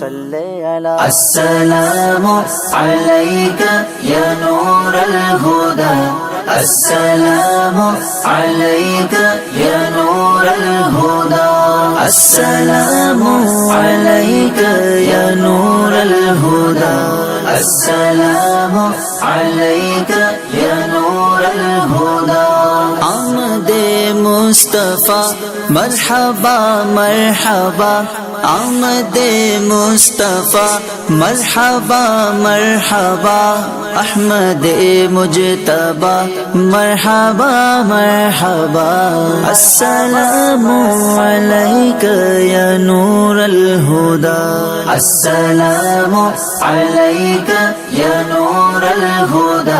सल्ले अला अस्सलामु अलैका या नूरल हुदा अस्सलामु अलैका या नूरल हुदा अस्सलामु अलैका या नूरल हुदा अस्सलामु अलैका या नूरल हुदा आमदे मुस्तफा मरहबा मरहबा आमदे मुस्तफा मरहबा मरहबा अहमदे मुजतबा मरहबा मरहबा अस्सलामु अलैका या नूरल हुदा अस्सलामु अलैका या नूरल हुदा।